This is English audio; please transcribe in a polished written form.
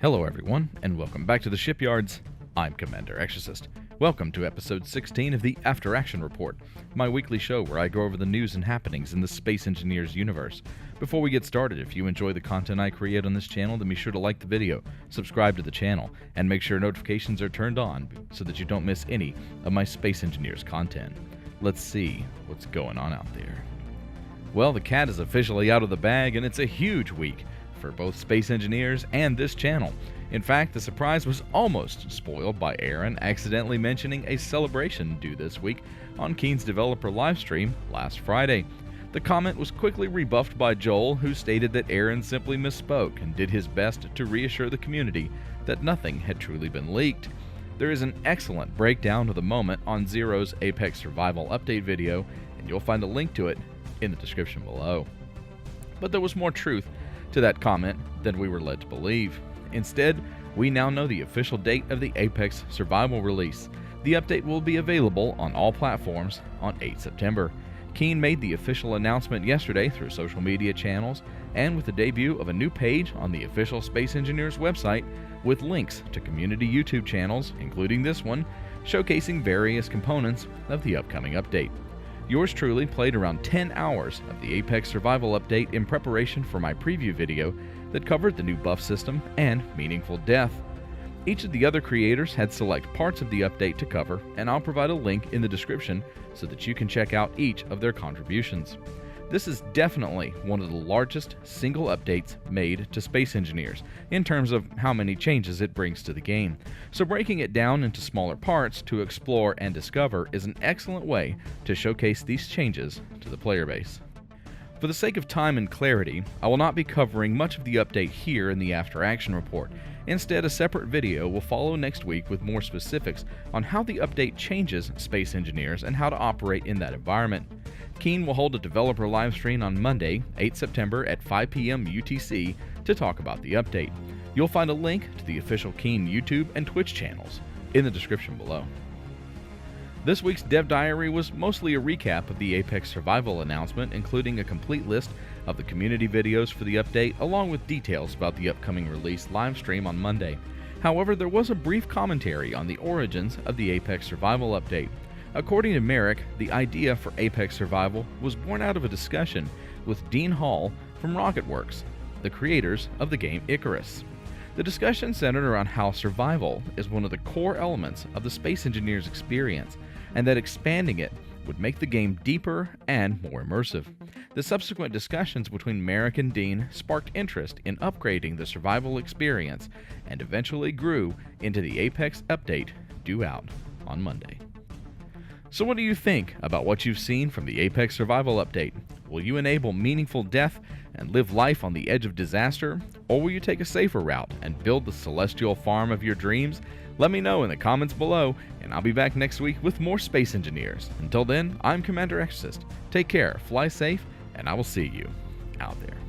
Hello everyone, and welcome back to the Shipyards. I'm Commander Exorcist. Welcome to episode 16 of the After Action Report, my weekly show where I go over the news and happenings in the Space Engineers universe. Before we get started, if you enjoy the content I create on this channel, then be sure to like the video, subscribe to the channel, and make sure notifications are turned on so that you don't miss any of my Space Engineers content. Let's see what's going on out there. Well, the cat is officially out of the bag, and it's a huge week for both Space Engineers and this channel. In fact, the surprise was almost spoiled by Aaron accidentally mentioning a celebration due this week on Keen's developer livestream last Friday. The comment was quickly rebuffed by Joel, who stated that Aaron simply misspoke and did his best to reassure the community that nothing had truly been leaked. There is an excellent breakdown of the moment on Zero's Apex Survival update video, and you'll find a link to it in the description below. But there was more truth to that comment than we were led to believe. Instead, we now know the official date of the Apex Survival release. The update will be available on all platforms on 8 September. Keen made the official announcement yesterday through social media channels and with the debut of a new page on the official Space Engineers website with links to community YouTube channels, including this one, showcasing various components of the upcoming update. Yours truly played around 10 hours of the Apex Survival update in preparation for my preview video that covered the new buff system and meaningful death. Each of the other creators had select parts of the update to cover, and I'll provide a link in the description so that you can check out each of their contributions. This is definitely one of the largest single updates made to Space Engineers in terms of how many changes it brings to the game, so breaking it down into smaller parts to explore and discover is an excellent way to showcase these changes to the player base. For the sake of time and clarity, I will not be covering much of the update here in the After Action Report. Instead, a separate video will follow next week with more specifics on how the update changes Space Engineers and how to operate in that environment. Keen will hold a developer livestream on Monday, 8 September at 5 p.m. UTC to talk about the update. You'll find a link to the official Keen YouTube and Twitch channels in the description below. This week's Dev Diary was mostly a recap of the Apex Survival announcement, including a complete list of the community videos for the update, along with details about the upcoming release livestream on Monday. However, there was a brief commentary on the origins of the Apex Survival update. According to Merrick, the idea for Apex Survival was born out of a discussion with Dean Hall from RocketWorks, the creators of the game Icarus. The discussion centered around how survival is one of the core elements of the Space Engineers experience, and that expanding it would make the game deeper and more immersive. The subsequent discussions between Merrick and Dean sparked interest in upgrading the survival experience and eventually grew into the Apex update due out on Monday. So what do you think about what you've seen from the Apex Survival update? Will you enable meaningful death and live life on the edge of disaster? Or will you take a safer route and build the celestial farm of your dreams? Let me know in the comments below, and I'll be back next week with more Space Engineers. Until then, I'm Commander Exorcist. Take care, fly safe, and I will see you out there.